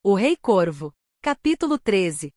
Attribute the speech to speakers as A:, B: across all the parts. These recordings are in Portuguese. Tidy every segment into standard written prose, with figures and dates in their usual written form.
A: O Rei Corvo. Capítulo 13.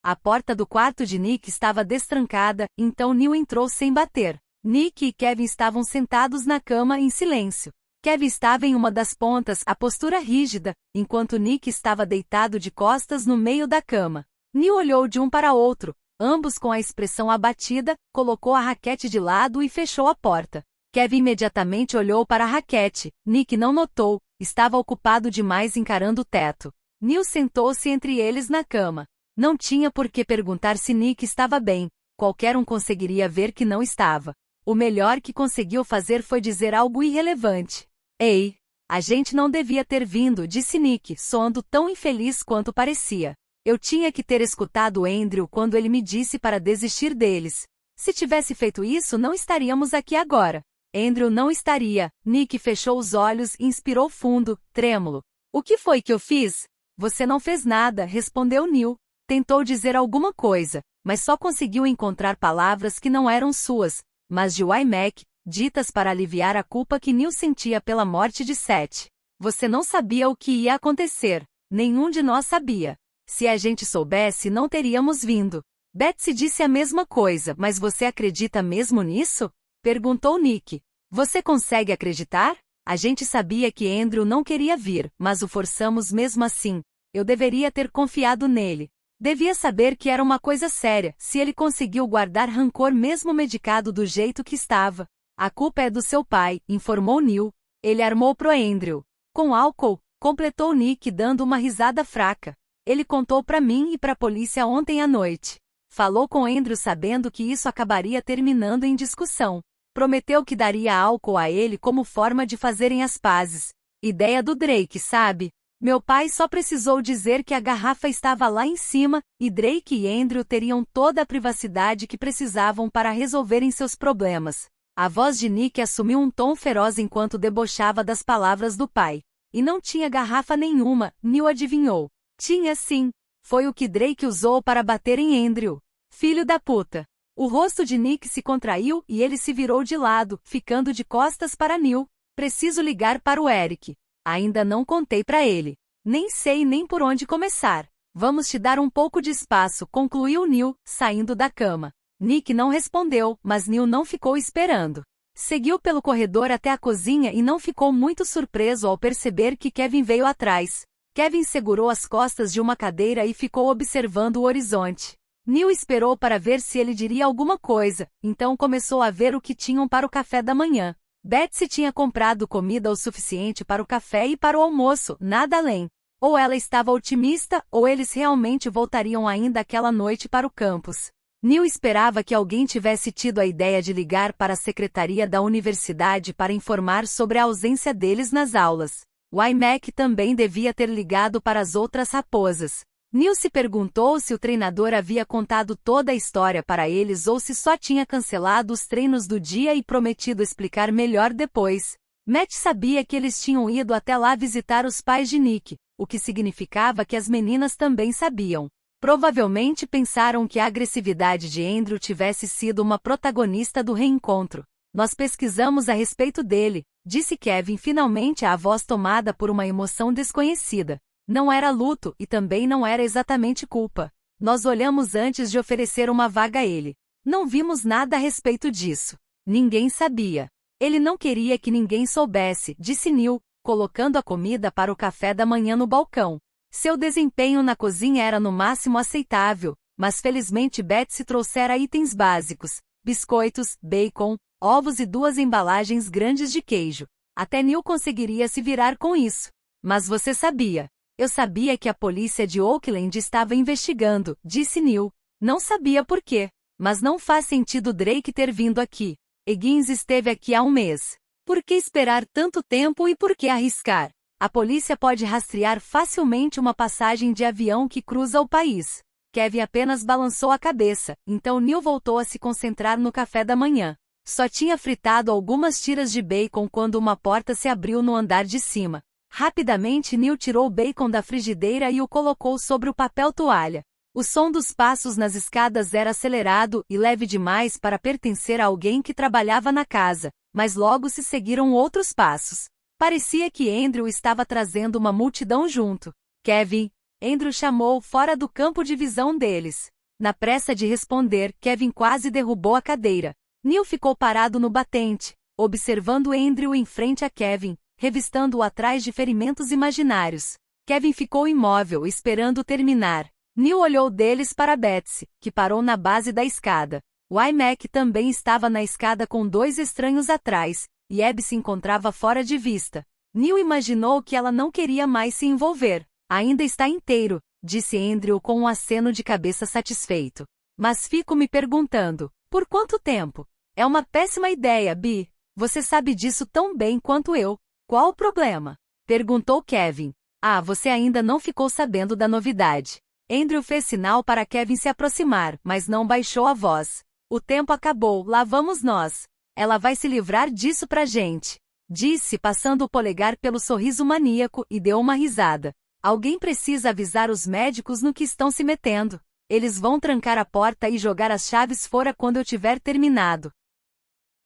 A: A porta do quarto de Nick estava destrancada, então Neil entrou sem bater. Nick e Kevin estavam sentados na cama em silêncio. Kevin estava em uma das pontas, a postura rígida, enquanto Nick estava deitado de costas no meio da cama. Neil olhou de um para outro, ambos com a expressão abatida, colocou a raquete de lado e fechou a porta. Kevin imediatamente olhou para a raquete. Nick não notou, estava ocupado demais encarando o teto. Neil sentou-se entre eles na cama. Não tinha por que perguntar se Nick estava bem, qualquer um conseguiria ver que não estava. O melhor que conseguiu fazer foi dizer algo irrelevante. Ei, a gente não devia ter vindo, disse Nick, soando tão infeliz quanto parecia. Eu tinha que ter escutado Andrew quando ele me disse para desistir deles. Se tivesse feito isso, não estaríamos aqui agora. Andrew não estaria. Nick fechou os olhos e inspirou fundo, trêmulo. O que foi que eu fiz? Você não fez nada, respondeu Neil. Tentou dizer alguma coisa, mas só conseguiu encontrar palavras que não eram suas, mas de Mac, ditas para aliviar a culpa que Neil sentia pela morte de Seth. Você não sabia o que ia acontecer. Nenhum de nós sabia. Se a gente soubesse, não teríamos vindo. Betsy disse a mesma coisa, mas você acredita mesmo nisso? Perguntou Nick. Você consegue acreditar? A gente sabia que Andrew não queria vir, mas o forçamos mesmo assim. Eu deveria ter confiado nele. Devia saber que era uma coisa séria, se ele conseguiu guardar rancor mesmo medicado do jeito que estava. A culpa é do seu pai, informou Neil. Ele armou pro Andrew. Com álcool, completou Nick dando uma risada fraca. Ele contou pra mim e pra polícia ontem à noite. Falou com Andrew sabendo que isso acabaria terminando em discussão. Prometeu que daria álcool a ele como forma de fazerem as pazes. Ideia do Drake, sabe? Meu pai só precisou dizer que a garrafa estava lá em cima, e Drake e Andrew teriam toda a privacidade que precisavam para resolverem seus problemas. A voz de Nick assumiu um tom feroz enquanto debochava das palavras do pai. E não tinha garrafa nenhuma, Neil adivinhou. Tinha sim. Foi o que Drake usou para bater em Andrew. Filho da puta. O rosto de Nick se contraiu e ele se virou de lado, ficando de costas para Neil. Preciso ligar para o Eric. Ainda não contei para ele. Nem sei nem por onde começar. Vamos te dar um pouco de espaço, concluiu Neil, saindo da cama. Nick não respondeu, mas Neil não ficou esperando. Seguiu pelo corredor até a cozinha e não ficou muito surpreso ao perceber que Kevin veio atrás. Kevin segurou as costas de uma cadeira e ficou observando o horizonte. Neil esperou para ver se ele diria alguma coisa, então começou a ver o que tinham para o café da manhã. Betsy tinha comprado comida o suficiente para o café e para o almoço, nada além. Ou ela estava otimista, ou eles realmente voltariam ainda aquela noite para o campus. Neil esperava que alguém tivesse tido a ideia de ligar para a secretaria da universidade para informar sobre a ausência deles nas aulas. Mac também devia ter ligado para as outras raposas. Neil se perguntou se o treinador havia contado toda a história para eles ou se só tinha cancelado os treinos do dia e prometido explicar melhor depois. Matt sabia que eles tinham ido até lá visitar os pais de Nick, o que significava que as meninas também sabiam. Provavelmente pensaram que a agressividade de Andrew tivesse sido uma protagonista do reencontro. Nós pesquisamos a respeito dele, disse Kevin finalmente, a voz tomada por uma emoção desconhecida. Não era luto e também não era exatamente culpa. Nós olhamos antes de oferecer uma vaga a ele. Não vimos nada a respeito disso. Ninguém sabia. Ele não queria que ninguém soubesse, disse Neil, colocando a comida para o café da manhã no balcão. Seu desempenho na cozinha era no máximo aceitável, mas felizmente Betsy trouxera itens básicos, biscoitos, bacon, ovos e 2 embalagens grandes de queijo. Até Neil conseguiria se virar com isso. Mas você sabia. Eu sabia que a polícia de Oakland estava investigando, disse Neil. Não sabia por quê. Mas não faz sentido Drake ter vindo aqui. Higgins esteve aqui há um mês. Por que esperar tanto tempo e por que arriscar? A polícia pode rastrear facilmente uma passagem de avião que cruza o país. Kevin apenas balançou a cabeça, então Neil voltou a se concentrar no café da manhã. Só tinha fritado algumas tiras de bacon quando uma porta se abriu no andar de cima. Rapidamente Neil tirou o bacon da frigideira e o colocou sobre o papel toalha. O som dos passos nas escadas era acelerado e leve demais para pertencer a alguém que trabalhava na casa, mas logo se seguiram outros passos. Parecia que Andrew estava trazendo uma multidão junto. Kevin, Andrew chamou fora do campo de visão deles. Na pressa de responder, Kevin quase derrubou a cadeira. Neil ficou parado no batente, observando Andrew em frente a Kevin, revistando-o atrás de ferimentos imaginários. Kevin ficou imóvel, esperando terminar. Neil olhou deles para Betsy, que parou na base da escada. O iMac também estava na escada com 2 estranhos atrás, e Abby se encontrava fora de vista. Neil imaginou que ela não queria mais se envolver. Ainda está inteiro, disse Andrew com um aceno de cabeça satisfeito. Mas fico me perguntando, por quanto tempo? É uma péssima ideia, Bi. Você sabe disso tão bem quanto eu. Qual o problema? Perguntou Kevin. Ah, você ainda não ficou sabendo da novidade. Andrew fez sinal para Kevin se aproximar, mas não baixou a voz. O tempo acabou, lá vamos nós. Ela vai se livrar disso pra gente. Disse, passando o polegar pelo sorriso maníaco, e deu uma risada. Alguém precisa avisar os médicos no que estão se metendo. Eles vão trancar a porta e jogar as chaves fora quando eu tiver terminado.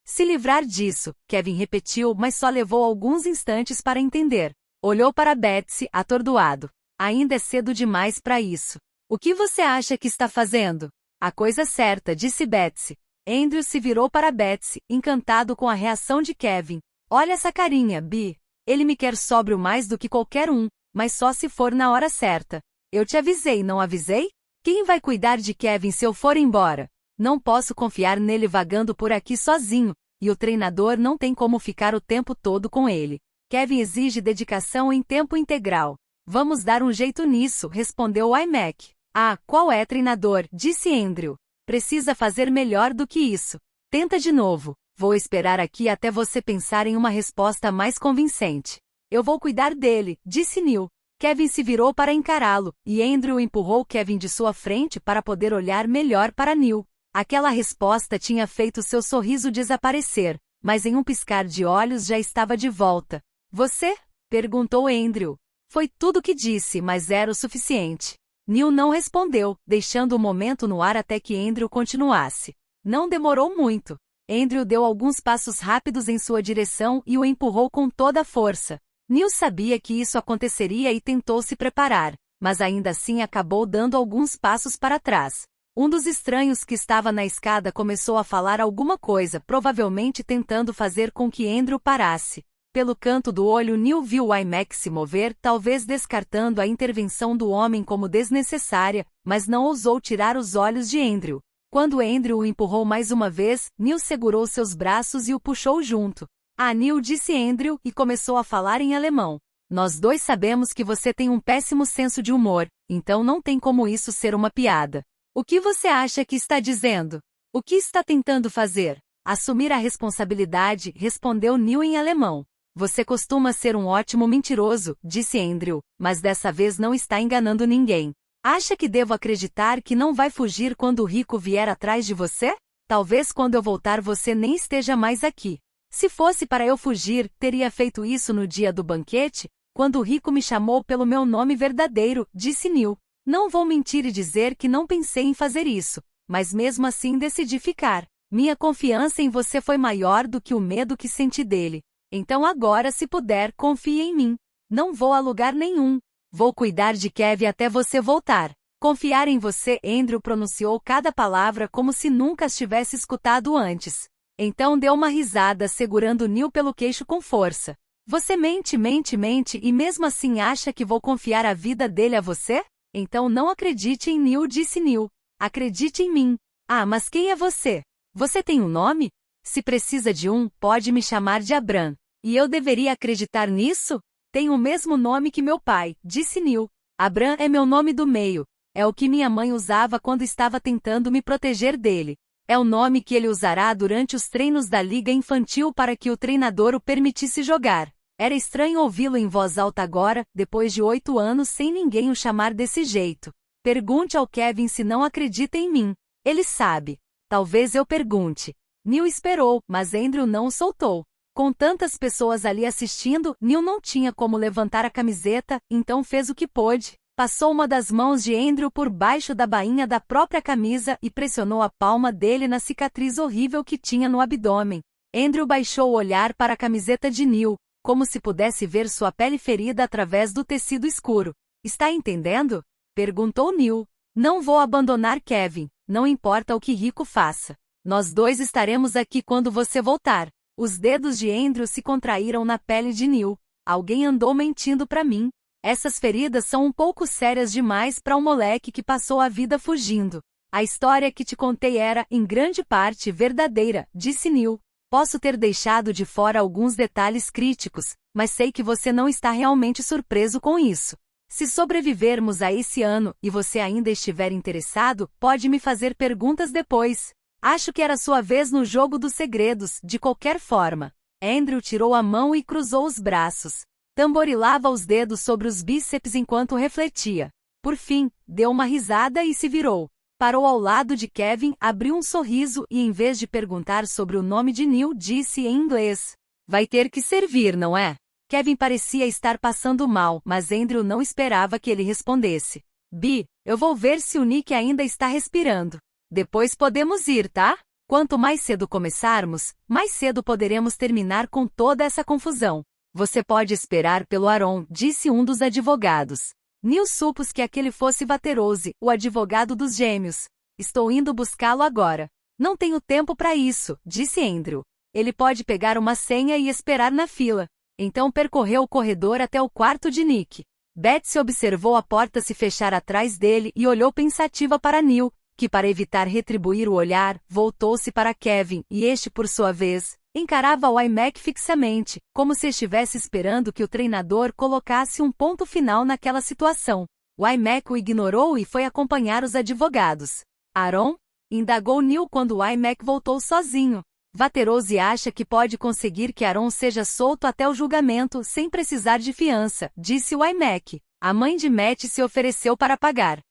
A: Se livrar disso, Kevin repetiu, mas só levou alguns instantes para entender. Olhou para Betsy, atordoado. Ainda é cedo demais para isso. O que você acha que está fazendo? A coisa certa, disse Betsy. Andrew se virou para Betsy, encantado com a reação de Kevin. Olha essa carinha, Bi. Ele me quer sóbrio mais do que qualquer um, mas só se for na hora certa. Eu te avisei, não avisei? Quem vai cuidar de Kevin se eu for embora? Não posso confiar nele vagando por aqui sozinho, e o treinador não tem como ficar o tempo todo com ele. Kevin exige dedicação em tempo integral. Vamos dar um jeito nisso, respondeu o iMac. Ah, qual é, treinador? Disse Andrew. Precisa fazer melhor do que isso. Tenta de novo. Vou esperar aqui até você pensar em uma resposta mais convincente. Eu vou cuidar dele, disse Neil. Kevin se virou para encará-lo, e Andrew empurrou Kevin de sua frente para poder olhar melhor para Neil. Aquela resposta tinha feito seu sorriso desaparecer, mas em um piscar de olhos já estava de volta. Você? Perguntou Andrew. Foi tudo o que disse, mas era o suficiente. Neil não respondeu, deixando o momento no ar até que Andrew continuasse. Não demorou muito. Andrew deu alguns passos rápidos em sua direção e o empurrou com toda a força. Neil sabia que isso aconteceria e tentou se preparar, mas ainda assim acabou dando alguns passos para trás. Um dos estranhos que estava na escada começou a falar alguma coisa, provavelmente tentando fazer com que Andrew parasse. Pelo canto do olho, Neil viu o iMac se mover, talvez descartando a intervenção do homem como desnecessária, mas não ousou tirar os olhos de Andrew. Quando Andrew o empurrou mais uma vez, Neil segurou seus braços e o puxou junto. Ah, Neil, disse Andrew, e começou a falar em alemão. Nós dois sabemos que você tem um péssimo senso de humor, então não tem como isso ser uma piada. O que você acha que está dizendo? O que está tentando fazer? Assumir a responsabilidade, respondeu Neil em alemão. Você costuma ser um ótimo mentiroso, disse Andrew, mas dessa vez não está enganando ninguém. Acha que devo acreditar que não vai fugir quando o rico vier atrás de você? Talvez quando eu voltar você nem esteja mais aqui. Se fosse para eu fugir, teria feito isso no dia do banquete, quando o rico me chamou pelo meu nome verdadeiro, disse Neil. Não vou mentir e dizer que não pensei em fazer isso, mas mesmo assim decidi ficar. Minha confiança em você foi maior do que o medo que senti dele. Então agora, se puder, confie em mim. Não vou a lugar nenhum. Vou cuidar de Kevin até você voltar. Confiar em você, Andrew pronunciou cada palavra como se nunca as tivesse escutado antes. Então deu uma risada, segurando Neil pelo queixo com força. Você mente e mesmo assim acha que vou confiar a vida dele a você? Então não acredite em Neil, disse Neil. Acredite em mim. Ah, mas quem é você? Você tem um nome? Se precisa de um, pode me chamar de Abram. E eu deveria acreditar nisso? Tenho o mesmo nome que meu pai, disse Neil. Abram é meu nome do meio. É o que minha mãe usava quando estava tentando me proteger dele. É o nome que ele usará durante os treinos da liga infantil para que o treinador o permitisse jogar. Era estranho ouvi-lo em voz alta agora, depois de 8 anos sem ninguém o chamar desse jeito. Pergunte ao Kevin se não acredita em mim. Ele sabe. Talvez eu pergunte. Neil esperou, mas Andrew não o soltou. Com tantas pessoas ali assistindo, Neil não tinha como levantar a camiseta, então fez o que pôde. Passou uma das mãos de Andrew por baixo da bainha da própria camisa e pressionou a palma dele na cicatriz horrível que tinha no abdômen. Andrew baixou o olhar para a camiseta de Neil, como se pudesse ver sua pele ferida através do tecido escuro. Está entendendo? Perguntou Neil. Não vou abandonar Kevin, não importa o que Rico faça. Nós dois estaremos aqui quando você voltar. Os dedos de Andrew se contraíram na pele de Neil. Alguém andou mentindo para mim. Essas feridas são um pouco sérias demais para um moleque que passou a vida fugindo. A história que te contei era, em grande parte, verdadeira, disse Neil. Posso ter deixado de fora alguns detalhes críticos, mas sei que você não está realmente surpreso com isso. Se sobrevivermos a esse ano e você ainda estiver interessado, pode me fazer perguntas depois. Acho que era sua vez no jogo dos segredos, de qualquer forma. Andrew tirou a mão e cruzou os braços. Tamborilava os dedos sobre os bíceps enquanto refletia. Por fim, deu uma risada e se virou. Parou ao lado de Kevin, abriu um sorriso e em vez de perguntar sobre o nome de Neil, disse em inglês. Vai ter que servir, não é? Kevin parecia estar passando mal, mas Andrew não esperava que ele respondesse. Bi, eu vou ver se o Nick ainda está respirando. Depois podemos ir, tá? Quanto mais cedo começarmos, mais cedo poderemos terminar com toda essa confusão. Você pode esperar pelo Aaron, disse um dos advogados. Neil supôs que aquele fosse Vaterose, o advogado dos gêmeos. Estou indo buscá-lo agora. Não tenho tempo para isso, disse Andrew. Ele pode pegar uma senha e esperar na fila. Então percorreu o corredor até o quarto de Nick. Betsy observou a porta se fechar atrás dele e olhou pensativa para Neil, que para evitar retribuir o olhar, voltou-se para Kevin e este, por sua vez, encarava o iMac fixamente, como se estivesse esperando que o treinador colocasse um ponto final naquela situação. O iMac o ignorou e foi acompanhar os advogados. Aaron? Indagou Neil quando o iMac voltou sozinho. Vaterose acha que pode conseguir que Aaron seja solto até o julgamento sem precisar de fiança, disse o iMac. A mãe de Matt se ofereceu para pagar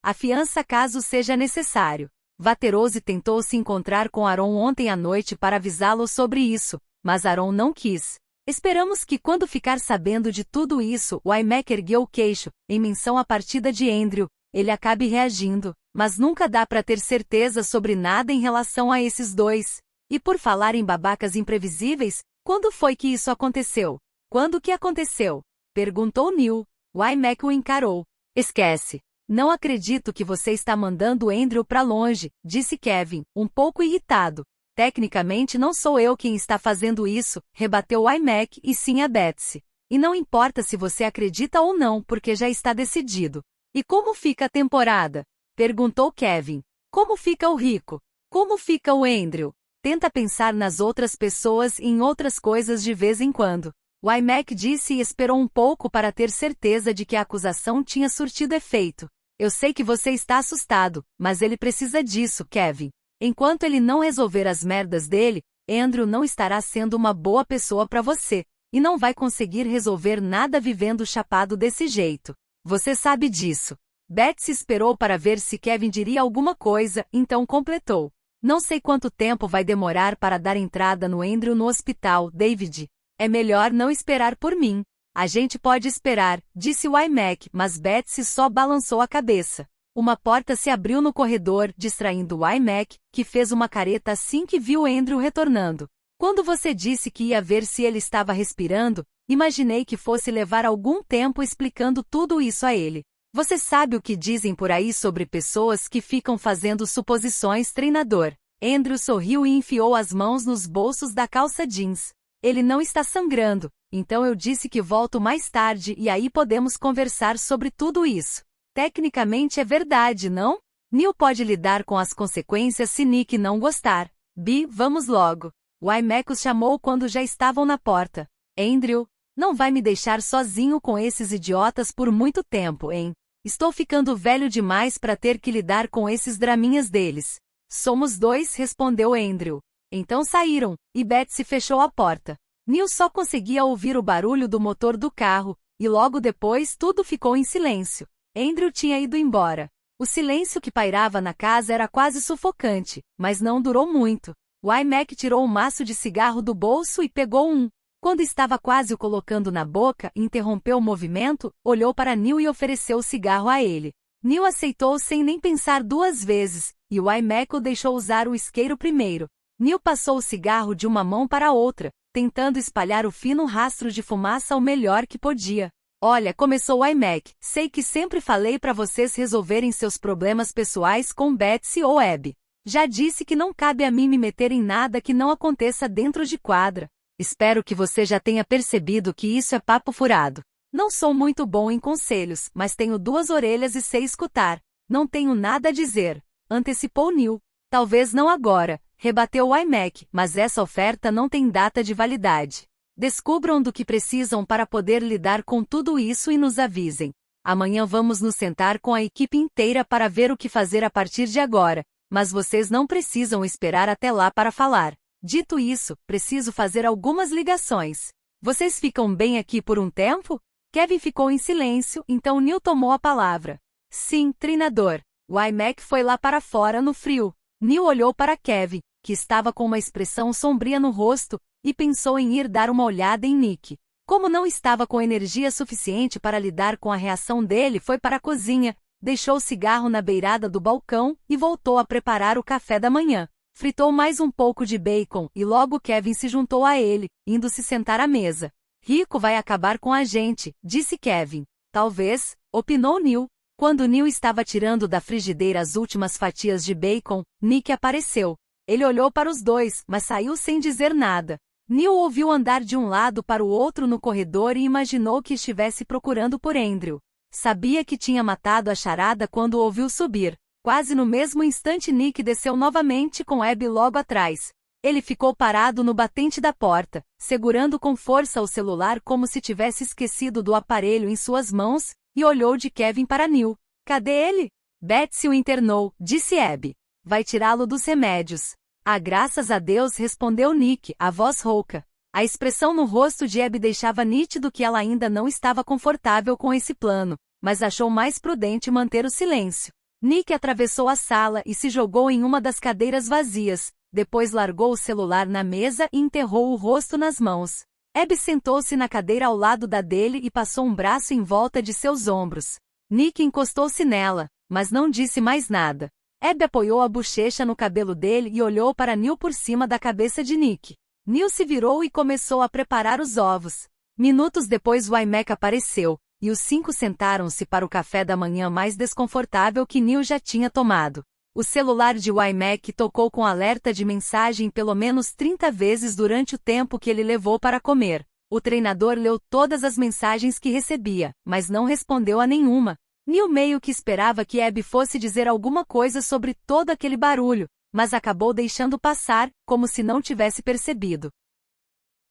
A: a fiança caso seja necessário. Vaterose tentou se encontrar com Aaron ontem à noite para avisá-lo sobre isso, mas Aaron não quis. Esperamos que quando ficar sabendo de tudo isso, o iMac ergueu o queixo, em menção à partida de Andrew, ele acabe reagindo, mas nunca dá para ter certeza sobre nada em relação a esses dois. E por falar em babacas imprevisíveis, quando foi que isso aconteceu? Quando que aconteceu? Perguntou Neil. O iMac o encarou. Esquece. Não acredito que você está mandando Andrew para longe, disse Kevin, um pouco irritado. Tecnicamente não sou eu quem está fazendo isso, rebateu o iMac e sim a Betsy. E não importa se você acredita ou não, porque já está decidido. E como fica a temporada? Perguntou Kevin. Como fica o Rico? Como fica o Andrew? Tenta pensar nas outras pessoas e em outras coisas de vez em quando. O iMac disse e esperou um pouco para ter certeza de que a acusação tinha surtido efeito. Eu sei que você está assustado, mas ele precisa disso, Kevin. Enquanto ele não resolver as merdas dele, Andrew não estará sendo uma boa pessoa para você, e não vai conseguir resolver nada vivendo chapado desse jeito. Você sabe disso. Betsy esperou para ver se Kevin diria alguma coisa, então completou. Não sei quanto tempo vai demorar para dar entrada no Andrew no hospital, David. É melhor não esperar por mim. A gente pode esperar, disse o iMac, mas Betsy só balançou a cabeça. Uma porta se abriu no corredor, distraindo o iMac, que fez uma careta assim que viu Andrew retornando. Quando você disse que ia ver se ele estava respirando, imaginei que fosse levar algum tempo explicando tudo isso a ele. Você sabe o que dizem por aí sobre pessoas que ficam fazendo suposições, treinador? Andrew sorriu e enfiou as mãos nos bolsos da calça jeans. Ele não está sangrando, então eu disse que volto mais tarde e aí podemos conversar sobre tudo isso. Tecnicamente é verdade, não? Neil pode lidar com as consequências se Nick não gostar. Bi, vamos logo. O iMac os chamou quando já estavam na porta. Andrew, não vai me deixar sozinho com esses idiotas por muito tempo, hein? Estou ficando velho demais para ter que lidar com esses draminhas deles. Somos dois, respondeu Andrew. Então saíram, e Betsy fechou a porta. Neil só conseguia ouvir o barulho do motor do carro, e logo depois tudo ficou em silêncio. Andrew tinha ido embora. O silêncio que pairava na casa era quase sufocante, mas não durou muito. O iMac tirou um maço de cigarro do bolso e pegou um. Quando estava quase o colocando na boca, interrompeu o movimento, olhou para Neil e ofereceu o cigarro a ele. Neil aceitou sem nem pensar duas vezes, e o iMac o deixou usar o isqueiro primeiro. Neil passou o cigarro de uma mão para a outra, tentando espalhar o fino rastro de fumaça o melhor que podia. Olha, começou o iMac. Sei que sempre falei para vocês resolverem seus problemas pessoais com Betsy ou Abby. Já disse que não cabe a mim me meter em nada que não aconteça dentro de quadra. Espero que você já tenha percebido que isso é papo furado. Não sou muito bom em conselhos, mas tenho 2 orelhas e sei escutar. Não tenho nada a dizer, antecipou Neil. Talvez não agora, rebateu o iMac, mas essa oferta não tem data de validade. Descubram do que precisam para poder lidar com tudo isso e nos avisem. Amanhã vamos nos sentar com a equipe inteira para ver o que fazer a partir de agora, mas vocês não precisam esperar até lá para falar. Dito isso, preciso fazer algumas ligações. Vocês ficam bem aqui por um tempo? Kevin ficou em silêncio, então Neil tomou a palavra. Sim, treinador. O iMac foi lá para fora no frio. Neil olhou para Kevin, que estava com uma expressão sombria no rosto, e pensou em ir dar uma olhada em Nick. Como não estava com energia suficiente para lidar com a reação dele, foi para a cozinha, deixou o cigarro na beirada do balcão e voltou a preparar o café da manhã. Fritou mais um pouco de bacon e logo Kevin se juntou a ele, indo se sentar à mesa. Rico vai acabar com a gente, disse Kevin. Talvez, opinou Neil. Quando Neil estava tirando da frigideira as últimas fatias de bacon, Nick apareceu. Ele olhou para os dois, mas saiu sem dizer nada. Neil ouviu andar de um lado para o outro no corredor e imaginou que estivesse procurando por Andrew. Sabia que tinha matado a charada quando o ouviu subir. Quase no mesmo instante Nick desceu novamente com Abby logo atrás. Ele ficou parado no batente da porta, segurando com força o celular como se tivesse esquecido do aparelho em suas mãos, e olhou de Kevin para Neil. Cadê ele? Betsy o internou, disse Abby. Vai tirá-lo dos remédios. Ah, graças a Deus, respondeu Nick, a voz rouca. A expressão no rosto de Abby deixava nítido que ela ainda não estava confortável com esse plano, mas achou mais prudente manter o silêncio. Nick atravessou a sala e se jogou em uma das cadeiras vazias, depois largou o celular na mesa e enterrou o rosto nas mãos. Abby sentou-se na cadeira ao lado da dele e passou um braço em volta de seus ombros. Nick encostou-se nela, mas não disse mais nada. Abby apoiou a bochecha no cabelo dele e olhou para Neil por cima da cabeça de Nick. Neil se virou e começou a preparar os ovos. Minutos depois o iMac apareceu, e os 5 sentaram-se para o café da manhã mais desconfortável que Neil já tinha tomado. O celular de iMac tocou com alerta de mensagem pelo menos 30 vezes durante o tempo que ele levou para comer. O treinador leu todas as mensagens que recebia, mas não respondeu a nenhuma. Neil meio que esperava que Abby fosse dizer alguma coisa sobre todo aquele barulho, mas acabou deixando passar, como se não tivesse percebido.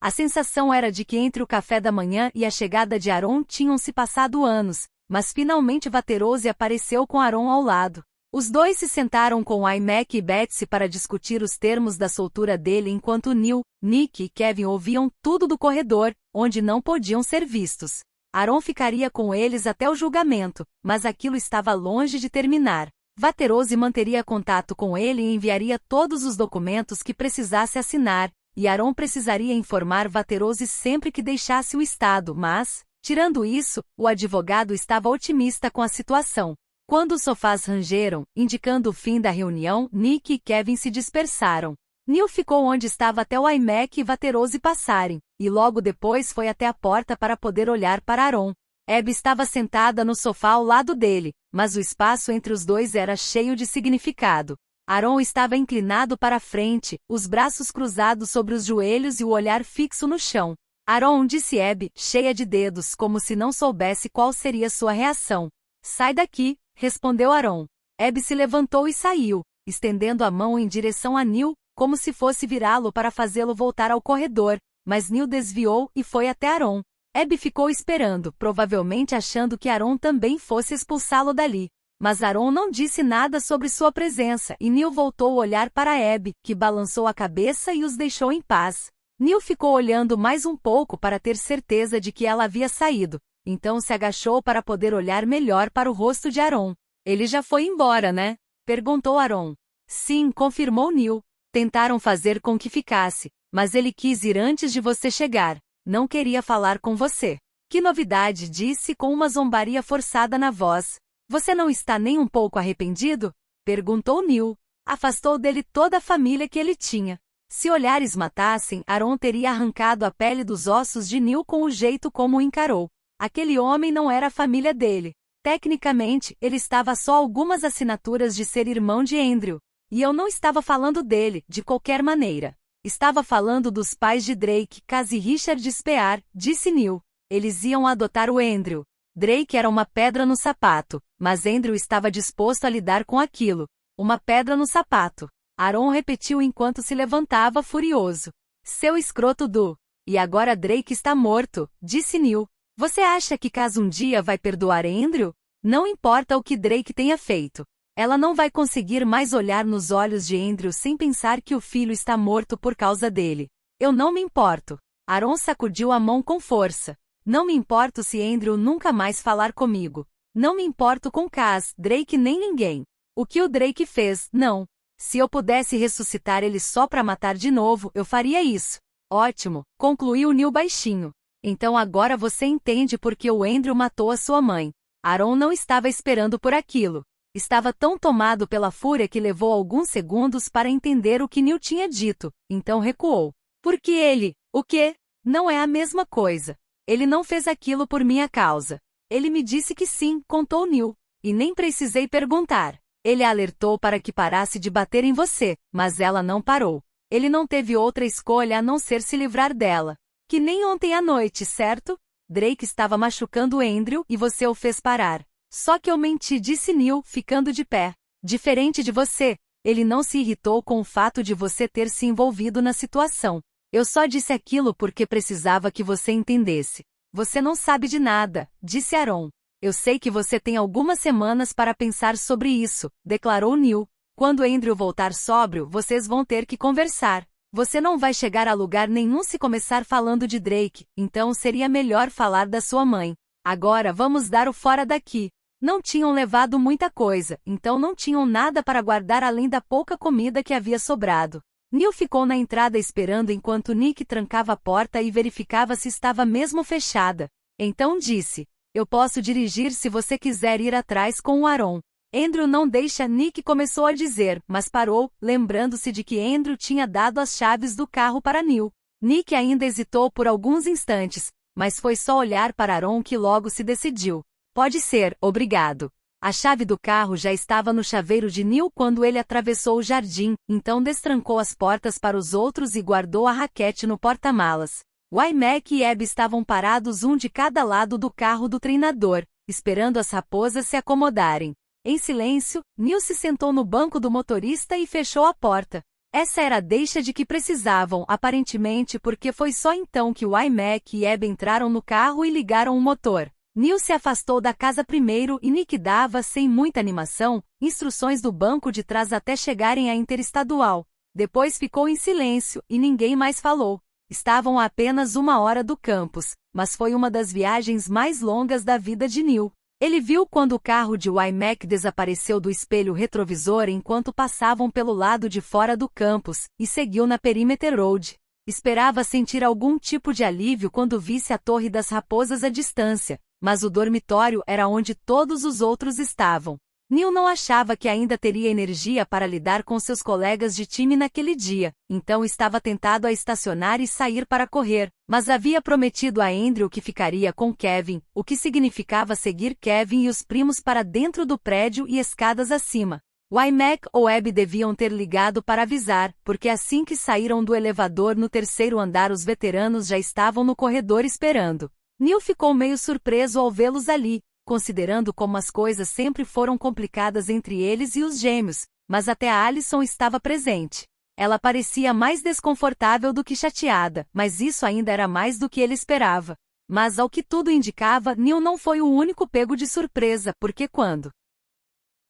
A: A sensação era de que entre o café da manhã e a chegada de Aaron tinham se passado anos, mas finalmente Vaterose apareceu com Aaron ao lado. Os dois se sentaram com iMac e Betsy para discutir os termos da soltura dele enquanto Neil, Nick e Kevin ouviam tudo do corredor, onde não podiam ser vistos. Aaron ficaria com eles até o julgamento, mas aquilo estava longe de terminar. Vaterose manteria contato com ele e enviaria todos os documentos que precisasse assinar, e Aaron precisaria informar Vaterose sempre que deixasse o estado, mas, tirando isso, o advogado estava otimista com a situação. Quando os sofás rangeram, indicando o fim da reunião, Nick e Kevin se dispersaram. Neil ficou onde estava até o iMac e Vaterose passarem, e logo depois foi até a porta para poder olhar para Aaron. Abby estava sentada no sofá ao lado dele, mas o espaço entre os dois era cheio de significado. Aaron estava inclinado para a frente, os braços cruzados sobre os joelhos e o olhar fixo no chão. Aaron, disse Abby, cheia de dedos, como se não soubesse qual seria sua reação. Sai daqui, respondeu Aaron. Abby se levantou e saiu, estendendo a mão em direção a Neil, como se fosse virá-lo para fazê-lo voltar ao corredor, mas Neil desviou e foi até Aaron. Abby ficou esperando, provavelmente achando que Aaron também fosse expulsá-lo dali. Mas Aaron não disse nada sobre sua presença e Neil voltou a olhar para Abby, que balançou a cabeça e os deixou em paz. Neil ficou olhando mais um pouco para ter certeza de que ela havia saído. Então se agachou para poder olhar melhor para o rosto de Aaron. Ele já foi embora, né? Perguntou Aaron. Sim, confirmou Neil. Tentaram fazer com que ficasse, mas ele quis ir antes de você chegar. Não queria falar com você. Que novidade, disse com uma zombaria forçada na voz. Você não está nem um pouco arrependido? Perguntou Neil. Afastou dele toda a família que ele tinha. Se olhares matassem, Aaron teria arrancado a pele dos ossos de Neil com o jeito como o encarou. Aquele homem não era a família dele. Tecnicamente, ele estava a só algumas assinaturas de ser irmão de Andrew. E eu não estava falando dele, de qualquer maneira. Estava falando dos pais de Drake, Kaz e Richard Spear, disse Neil. Eles iam adotar o Andrew. Drake era uma pedra no sapato, mas Andrew estava disposto a lidar com aquilo. Uma pedra no sapato. Aaron repetiu enquanto se levantava furioso. Seu escroto do... E agora Drake está morto, disse Neil. Você acha que Kaz um dia vai perdoar Andrew? Não importa o que Drake tenha feito. Ela não vai conseguir mais olhar nos olhos de Andrew sem pensar que o filho está morto por causa dele. Eu não me importo. Aaron sacudiu a mão com força. Não me importo se Andrew nunca mais falar comigo. Não me importo com Kaz, Drake nem ninguém. O que o Drake fez, não. Se eu pudesse ressuscitar ele só para matar de novo, eu faria isso. Ótimo, concluiu Neil baixinho. Então agora você entende por que o Andrew matou a sua mãe. Aaron não estava esperando por aquilo. Estava tão tomado pela fúria que levou alguns segundos para entender o que Neil tinha dito, então recuou. Porque ele, o quê? Não é a mesma coisa. Ele não fez aquilo por minha causa. Ele me disse que sim, contou Neil. E nem precisei perguntar. Ele a alertou para que parasse de bater em você, mas ela não parou. Ele não teve outra escolha a não ser se livrar dela. Que nem ontem à noite, certo? Drake estava machucando Andrew e você o fez parar. Só que eu menti, disse Neil, ficando de pé. Diferente de você, ele não se irritou com o fato de você ter se envolvido na situação. Eu só disse aquilo porque precisava que você entendesse. Você não sabe de nada, disse Aaron. Eu sei que você tem algumas semanas para pensar sobre isso, declarou Neil. Quando Andrew voltar sóbrio, vocês vão ter que conversar. Você não vai chegar a lugar nenhum se começar falando de Drake, então seria melhor falar da sua mãe. Agora vamos dar o fora daqui. Não tinham levado muita coisa, então não tinham nada para guardar além da pouca comida que havia sobrado. Neil ficou na entrada esperando enquanto Nick trancava a porta e verificava se estava mesmo fechada. Então disse, eu posso dirigir se você quiser ir atrás com o Aaron. Andrew não deixa, Nick começou a dizer, mas parou, lembrando-se de que Andrew tinha dado as chaves do carro para Neil. Nick ainda hesitou por alguns instantes, mas foi só olhar para Aaron que logo se decidiu. Pode ser, obrigado. A chave do carro já estava no chaveiro de Neil quando ele atravessou o jardim, então destrancou as portas para os outros e guardou a raquete no porta-malas. Mac e Abby estavam parados um de cada lado do carro do treinador, esperando as raposas se acomodarem. Em silêncio, Neil se sentou no banco do motorista e fechou a porta. Essa era a deixa de que precisavam, aparentemente porque foi só então que Mac e Abby entraram no carro e ligaram o motor. Neil se afastou da casa primeiro e Nick dava, sem muita animação, instruções do banco de trás até chegarem à interestadual. Depois ficou em silêncio e ninguém mais falou. Estavam a apenas 1 hora do campus, mas foi uma das viagens mais longas da vida de Neil. Ele viu quando o carro de Mac desapareceu do espelho retrovisor enquanto passavam pelo lado de fora do campus, e seguiu na Perimeter Road. Esperava sentir algum tipo de alívio quando visse a Torre das Raposas à distância, mas o dormitório era onde todos os outros estavam. Neil não achava que ainda teria energia para lidar com seus colegas de time naquele dia, então estava tentado a estacionar e sair para correr, mas havia prometido a Andrew que ficaria com Kevin, o que significava seguir Kevin e os primos para dentro do prédio e escadas acima. Mac ou Abby deviam ter ligado para avisar, porque assim que saíram do elevador no 3º andar os veteranos já estavam no corredor esperando. Neil ficou meio surpreso ao vê-los ali, considerando como as coisas sempre foram complicadas entre eles e os gêmeos, mas até a Allison estava presente. Ela parecia mais desconfortável do que chateada, mas isso ainda era mais do que ele esperava. Mas ao que tudo indicava, Neil não foi o único pego de surpresa, porque quando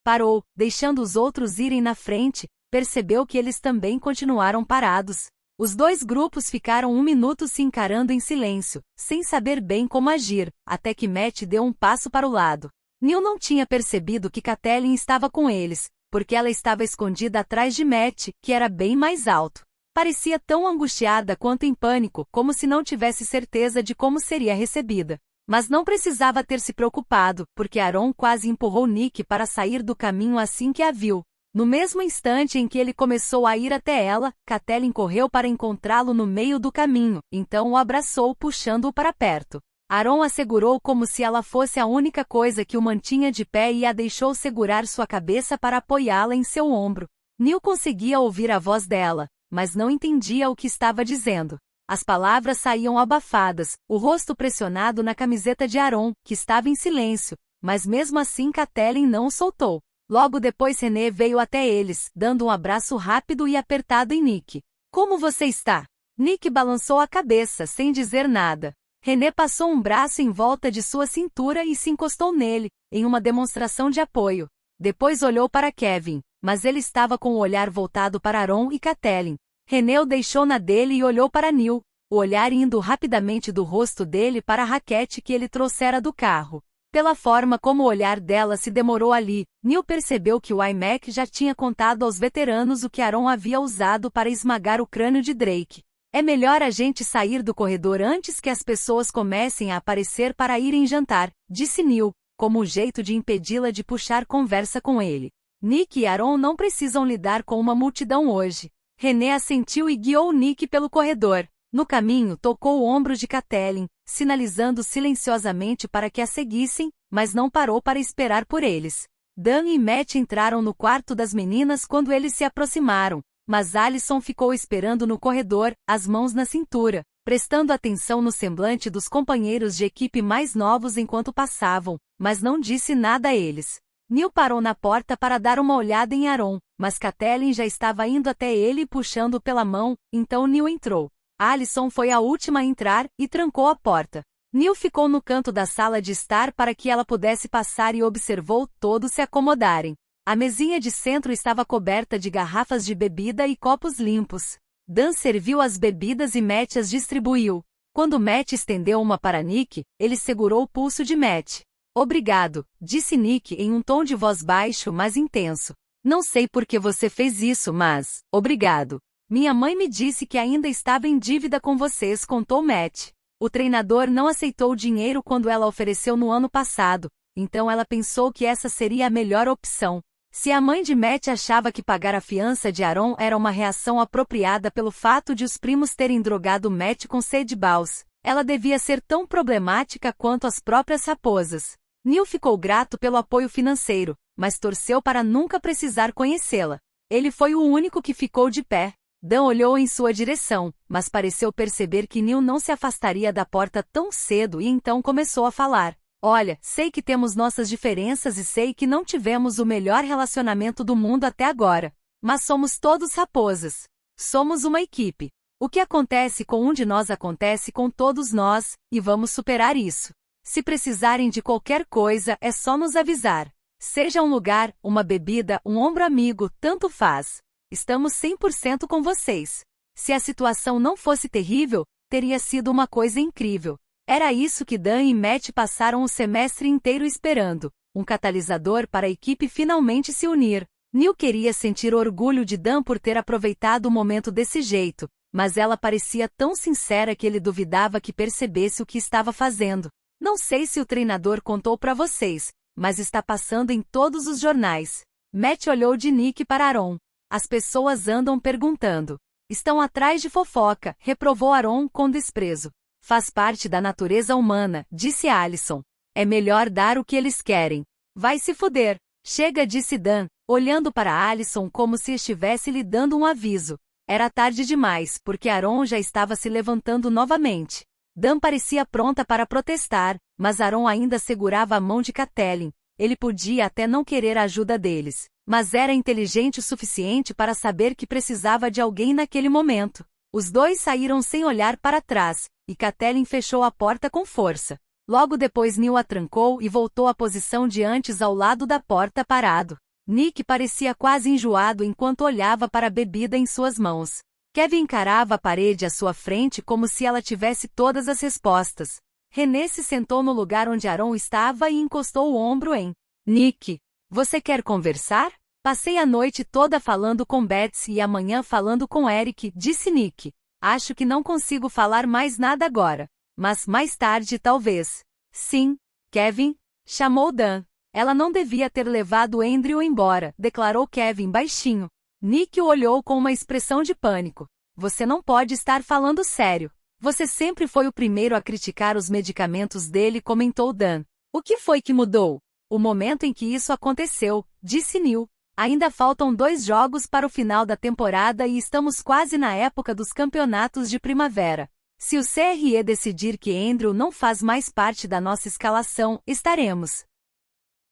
A: parou, deixando os outros irem na frente, percebeu que eles também continuaram parados. Os dois grupos ficaram 1 minuto se encarando em silêncio, sem saber bem como agir, até que Matt deu um passo para o lado. Neil não tinha percebido que Catelyn estava com eles, porque ela estava escondida atrás de Matt, que era bem mais alto. Parecia tão angustiada quanto em pânico, como se não tivesse certeza de como seria recebida. Mas não precisava ter se preocupado, porque Aaron quase empurrou Nick para sair do caminho assim que a viu. No mesmo instante em que ele começou a ir até ela, Catelyn correu para encontrá-lo no meio do caminho, então o abraçou puxando-o para perto. Aaron a segurou como se ela fosse a única coisa que o mantinha de pé e a deixou segurar sua cabeça para apoiá-la em seu ombro. Neil conseguia ouvir a voz dela, mas não entendia o que estava dizendo. As palavras saíam abafadas, o rosto pressionado na camiseta de Aaron, que estava em silêncio, mas mesmo assim Catelyn não o soltou. Logo depois René veio até eles, dando um abraço rápido e apertado em Nick. Como você está? Nick balançou a cabeça sem dizer nada. René passou um braço em volta de sua cintura e se encostou nele, em uma demonstração de apoio. Depois olhou para Kevin, mas ele estava com o olhar voltado para Aaron e Catelyn. René o deixou na dele e olhou para Neil, o olhar indo rapidamente do rosto dele para a raquete que ele trouxera do carro. Pela forma como o olhar dela se demorou ali, Neil percebeu que o iMac já tinha contado aos veteranos o que Aaron havia usado para esmagar o crânio de Drake. É melhor a gente sair do corredor antes que as pessoas comecem a aparecer para irem jantar, disse Neil, como um jeito de impedi-la de puxar conversa com ele. Nick e Aaron não precisam lidar com uma multidão hoje. René assentiu e guiou Nick pelo corredor. No caminho tocou o ombro de Catelyn, sinalizando silenciosamente para que a seguissem, mas não parou para esperar por eles. Dan e Matt entraram no quarto das meninas quando eles se aproximaram, mas Alicent ficou esperando no corredor, as mãos na cintura, prestando atenção no semblante dos companheiros de equipe mais novos enquanto passavam, mas não disse nada a eles. Neil parou na porta para dar uma olhada em Aaron, mas Catelyn já estava indo até ele puxando pela mão, então Neil entrou. Alicent foi a última a entrar e trancou a porta. Neil ficou no canto da sala de estar para que ela pudesse passar e observou todos se acomodarem. A mesinha de centro estava coberta de garrafas de bebida e copos limpos. Dan serviu as bebidas e Matt as distribuiu. Quando Matt estendeu uma para Nick, ele segurou o pulso de Matt. Obrigado, disse Nick em um tom de voz baixo mas intenso. Não sei por que você fez isso, mas, obrigado. Minha mãe me disse que ainda estava em dívida com vocês, contou Matt. O treinador não aceitou o dinheiro quando ela ofereceu no ano passado, então ela pensou que essa seria a melhor opção. Se a mãe de Matt achava que pagar a fiança de Aaron era uma reação apropriada pelo fato de os primos terem drogado Matt com Sage Balls, ela devia ser tão problemática quanto as próprias raposas. Neil ficou grato pelo apoio financeiro, mas torceu para nunca precisar conhecê-la. Ele foi o único que ficou de pé. Dan olhou em sua direção, mas pareceu perceber que Neil não se afastaria da porta tão cedo e então começou a falar. Olha, sei que temos nossas diferenças e sei que não tivemos o melhor relacionamento do mundo até agora. Mas somos todos raposas. Somos uma equipe. O que acontece com um de nós acontece com todos nós, e vamos superar isso. Se precisarem de qualquer coisa, é só nos avisar. Seja um lugar, uma bebida, um ombro amigo, tanto faz. Estamos 100% com vocês. Se a situação não fosse terrível, teria sido uma coisa incrível. Era isso que Dan e Matt passaram o semestre inteiro esperando, um catalisador para a equipe finalmente se unir. Neil queria sentir orgulho de Dan por ter aproveitado o momento desse jeito, mas ela parecia tão sincera que ele duvidava que percebesse o que estava fazendo. Não sei se o treinador contou para vocês, mas está passando em todos os jornais. Matt olhou de Nick para Aaron. As pessoas andam perguntando. Estão atrás de fofoca, reprovou Aaron com desprezo. Faz parte da natureza humana, disse Alicent. É melhor dar o que eles querem. Vai se fuder. Chega, disse Dan, olhando para Alicent como se estivesse lhe dando um aviso. Era tarde demais, porque Aaron já estava se levantando novamente. Dan parecia pronta para protestar, mas Aaron ainda segurava a mão de Catelyn. Ele podia até não querer a ajuda deles, mas era inteligente o suficiente para saber que precisava de alguém naquele momento. Os dois saíram sem olhar para trás, e Catelyn fechou a porta com força. Logo depois Neil a trancou e voltou à posição de antes ao lado da porta parado. Nick parecia quase enjoado enquanto olhava para a bebida em suas mãos. Kevin encarava a parede à sua frente como se ela tivesse todas as respostas. René se sentou no lugar onde Aaron estava e encostou o ombro em Nick. Você quer conversar? Passei a noite toda falando com Betsy e amanhã falando com Eric, disse Nick. Acho que não consigo falar mais nada agora. Mas mais tarde talvez. Sim, Kevin, chamou Dan. Ela não devia ter levado Andrew embora, declarou Kevin baixinho. Nick o olhou com uma expressão de pânico. Você não pode estar falando sério. Você sempre foi o primeiro a criticar os medicamentos dele, comentou Dan. O que foi que mudou? O momento em que isso aconteceu, disse Neil. Ainda faltam 2 jogos para o final da temporada e estamos quase na época dos campeonatos de primavera. Se o CRE decidir que Andrew não faz mais parte da nossa escalação, estaremos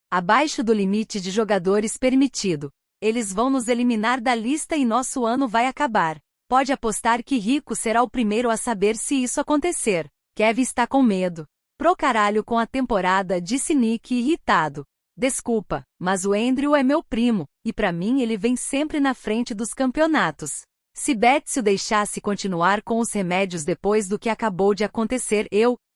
A: abaixo do limite de jogadores permitido. Eles vão nos eliminar da lista e nosso ano vai acabar. Pode apostar que Rico será o primeiro a saber se isso acontecer. Kevin está com medo. Pro caralho com a temporada, disse Nick irritado. Desculpa, mas o Andrew é meu primo, e pra mim ele vem sempre na frente dos campeonatos. Se Betsy o deixasse continuar com os remédios depois do que acabou de acontecer,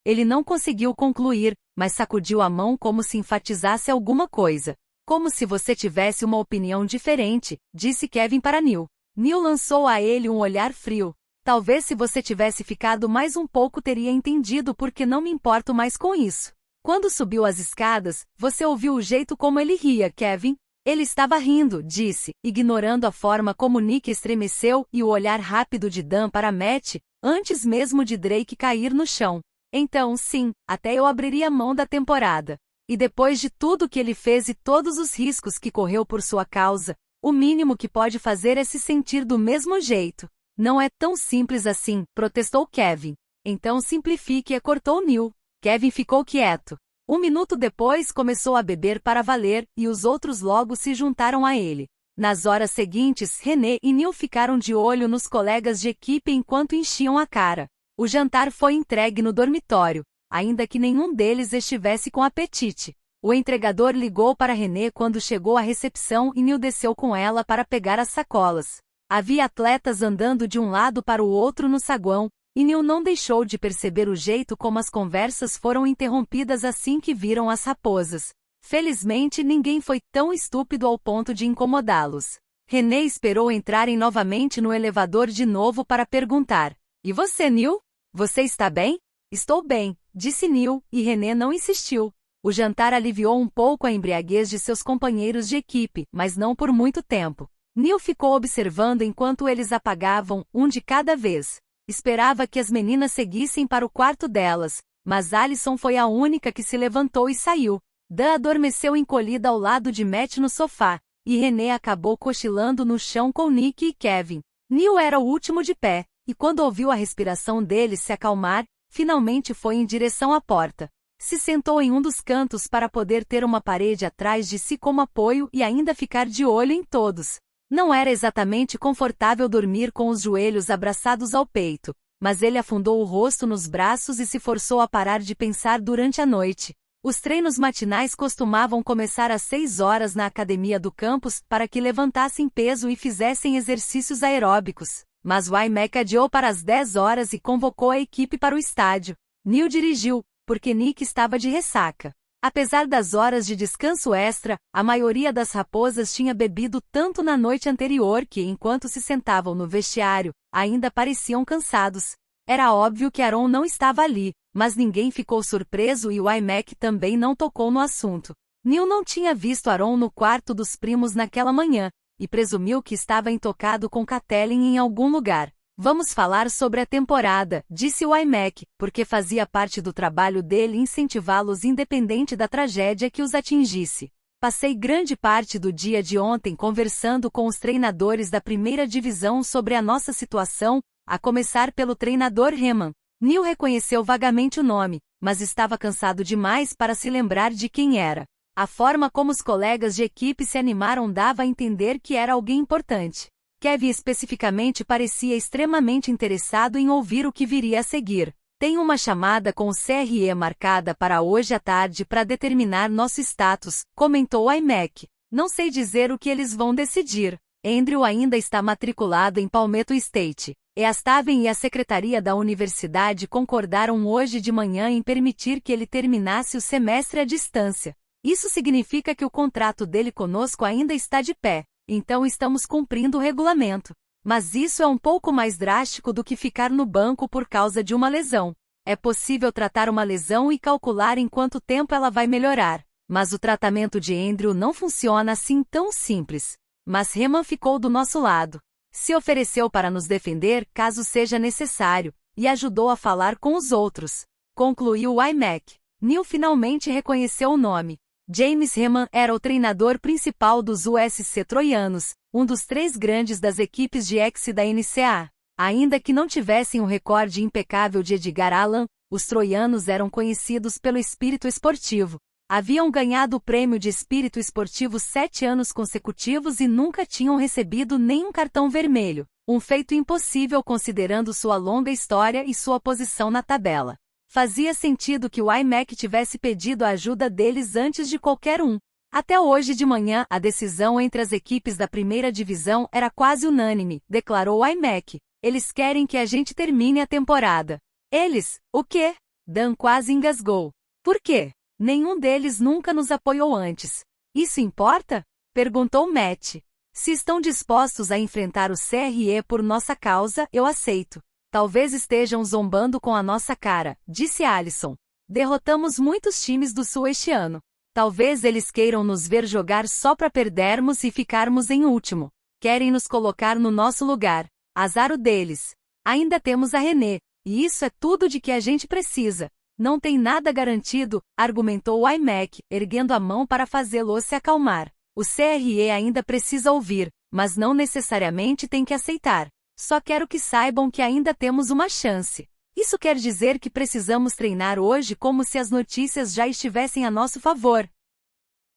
A: ele não conseguiu concluir, mas sacudiu a mão como se enfatizasse alguma coisa. Como se você tivesse uma opinião diferente, disse Kevin para Neil. Neil lançou a ele um olhar frio. Talvez se você tivesse ficado mais um pouco teria entendido porque não me importo mais com isso. Quando subiu as escadas, você ouviu o jeito como ele ria, Kevin? Ele estava rindo, disse, ignorando a forma como Nick estremeceu e o olhar rápido de Dan para Matt, antes mesmo de Drake cair no chão. Então, sim, até eu abriria mão da temporada. E depois de tudo que ele fez e todos os riscos que correu por sua causa, o mínimo que pode fazer é se sentir do mesmo jeito. Não é tão simples assim, protestou Kevin. Então simplifique, cortou Neil. Kevin ficou quieto. 1 minuto depois começou a beber para valer, e os outros logo se juntaram a ele. Nas horas seguintes, René e Neil ficaram de olho nos colegas de equipe enquanto enchiam a cara. O jantar foi entregue no dormitório, ainda que nenhum deles estivesse com apetite. O entregador ligou para René quando chegou à recepção e Neil desceu com ela para pegar as sacolas. Havia atletas andando de um lado para o outro no saguão, e Neil não deixou de perceber o jeito como as conversas foram interrompidas assim que viram as raposas. Felizmente ninguém foi tão estúpido ao ponto de incomodá-los. René esperou entrarem novamente no elevador de novo para perguntar: E você, Neil? Você está bem? Estou bem, disse Neil, e René não insistiu. O jantar aliviou um pouco a embriaguez de seus companheiros de equipe, mas não por muito tempo. Neil ficou observando enquanto eles apagavam, um de cada vez. Esperava que as meninas seguissem para o quarto delas, mas Alison foi a única que se levantou e saiu. Dan adormeceu encolhida ao lado de Matt no sofá, e René acabou cochilando no chão com Nick e Kevin. Neil era o último de pé, e quando ouviu a respiração dele se acalmar, finalmente foi em direção à porta. Se sentou em um dos cantos para poder ter uma parede atrás de si como apoio e ainda ficar de olho em todos. Não era exatamente confortável dormir com os joelhos abraçados ao peito, mas ele afundou o rosto nos braços e se forçou a parar de pensar durante a noite. Os treinos matinais costumavam começar às 6 horas na academia do campus para que levantassem peso e fizessem exercícios aeróbicos, mas o iMac adiou para as 10 horas e convocou a equipe para o estádio. Neil dirigiu, porque Nick estava de ressaca. Apesar das horas de descanso extra, a maioria das raposas tinha bebido tanto na noite anterior que, enquanto se sentavam no vestiário, ainda pareciam cansados. Era óbvio que Aaron não estava ali, mas ninguém ficou surpreso e o iMac também não tocou no assunto. Neil não tinha visto Aaron no quarto dos primos naquela manhã, e presumiu que estava intocado com Catelyn em algum lugar. Vamos falar sobre a temporada, disse o iMac, porque fazia parte do trabalho dele incentivá-los independente da tragédia que os atingisse. Passei grande parte do dia de ontem conversando com os treinadores da primeira divisão sobre a nossa situação, a começar pelo treinador Heman. Neil reconheceu vagamente o nome, mas estava cansado demais para se lembrar de quem era. A forma como os colegas de equipe se animaram dava a entender que era alguém importante. Kevin especificamente parecia extremamente interessado em ouvir o que viria a seguir. Tenho uma chamada com o CRE marcada para hoje à tarde para determinar nosso status, comentou o iMac. Não sei dizer o que eles vão decidir. Andrew ainda está matriculado em Palmetto State. Eastaven e a secretaria da universidade concordaram hoje de manhã em permitir que ele terminasse o semestre à distância. Isso significa que o contrato dele conosco ainda está de pé. Então estamos cumprindo o regulamento. Mas isso é um pouco mais drástico do que ficar no banco por causa de uma lesão. É possível tratar uma lesão e calcular em quanto tempo ela vai melhorar. Mas o tratamento de Andrew não funciona assim tão simples. Mas Heman ficou do nosso lado. Se ofereceu para nos defender caso seja necessário, e ajudou a falar com os outros. Concluiu o iMac. Neil finalmente reconheceu o nome. James Heman era o treinador principal dos USC Troianos, um dos 3 grandes das equipes de X da NCAA. Ainda que não tivessem o recorde impecável de Edgar Allan, os troianos eram conhecidos pelo espírito esportivo. Haviam ganhado o prêmio de espírito esportivo 7 anos consecutivos e nunca tinham recebido nenhum cartão vermelho, um feito impossível considerando sua longa história e sua posição na tabela. Fazia sentido que o iMac tivesse pedido a ajuda deles antes de qualquer um. Até hoje de manhã, a decisão entre as equipes da primeira divisão era quase unânime, declarou o iMac. Eles querem que a gente termine a temporada. Eles? O quê? Dan quase engasgou. Por quê? Nenhum deles nunca nos apoiou antes. Isso importa? Perguntou Matt. Se estão dispostos a enfrentar o CRE por nossa causa, eu aceito. Talvez estejam zombando com a nossa cara, disse Allison. Derrotamos muitos times do Sul este ano. Talvez eles queiram nos ver jogar só para perdermos e ficarmos em último. Querem nos colocar no nosso lugar. Azar o deles. Ainda temos a René, e isso é tudo de que a gente precisa. Não tem nada garantido, argumentou o iMac, erguendo a mão para fazê-lo se acalmar. O CRE ainda precisa ouvir, mas não necessariamente tem que aceitar. Só quero que saibam que ainda temos uma chance. Isso quer dizer que precisamos treinar hoje como se as notícias já estivessem a nosso favor.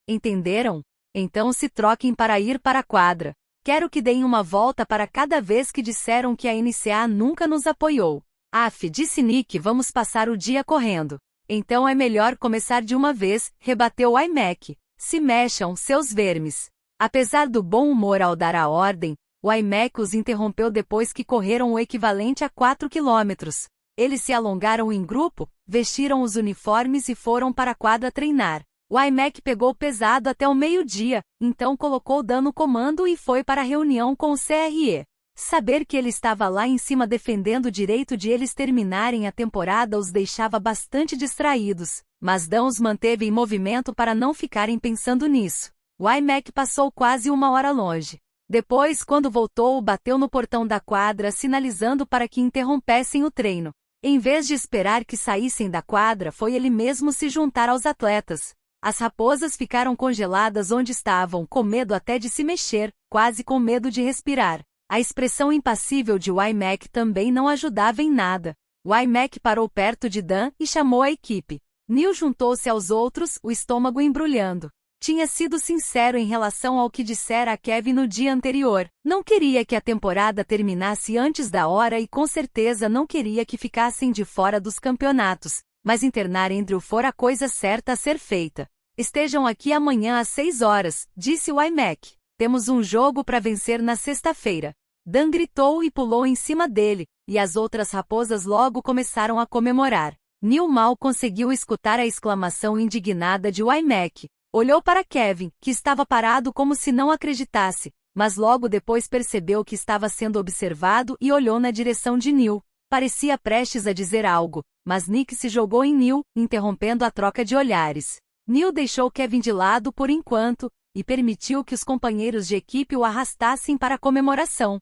A: Entenderam? Então se troquem para ir para a quadra. Quero que deem uma volta para cada vez que disseram que a NCAA nunca nos apoiou. Af, disse Nick, vamos passar o dia correndo. Então é melhor começar de uma vez, rebateu o iMac. Se mexam, seus vermes. Apesar do bom humor ao dar a ordem, o iMac os interrompeu depois que correram o equivalente a 4 quilômetros. Eles se alongaram em grupo, vestiram os uniformes e foram para a quadra treinar. O iMac pegou pesado até o meio-dia, então colocou Dan no comando e foi para a reunião com o CRE. Saber que ele estava lá em cima defendendo o direito de eles terminarem a temporada os deixava bastante distraídos, mas Dan os manteve em movimento para não ficarem pensando nisso. O iMac passou quase 1 hora longe. Depois, quando voltou, bateu no portão da quadra sinalizando para que interrompessem o treino. Em vez de esperar que saíssem da quadra, foi ele mesmo se juntar aos atletas. As raposas ficaram congeladas onde estavam, com medo até de se mexer, quase com medo de respirar. A expressão impassível de iMac também não ajudava em nada. O iMac parou perto de Dan e chamou a equipe. Neil juntou-se aos outros, o estômago embrulhando. Tinha sido sincero em relação ao que dissera a Kevin no dia anterior. Não queria que a temporada terminasse antes da hora e com certeza não queria que ficassem de fora dos campeonatos. Mas internar Andrew fora a coisa certa a ser feita. Estejam aqui amanhã às 6 horas, disse o iMac. Temos um jogo para vencer na sexta-feira. Dan gritou e pulou em cima dele, e as outras raposas logo começaram a comemorar. Neil mal conseguiu escutar a exclamação indignada de iMac. Olhou para Kevin, que estava parado como se não acreditasse, mas logo depois percebeu que estava sendo observado e olhou na direção de Neil. Parecia prestes a dizer algo, mas Nick se jogou em Neil, interrompendo a troca de olhares. Neil deixou Kevin de lado por enquanto, e permitiu que os companheiros de equipe o arrastassem para a comemoração.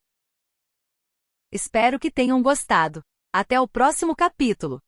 A: Espero que tenham gostado. Até o próximo capítulo.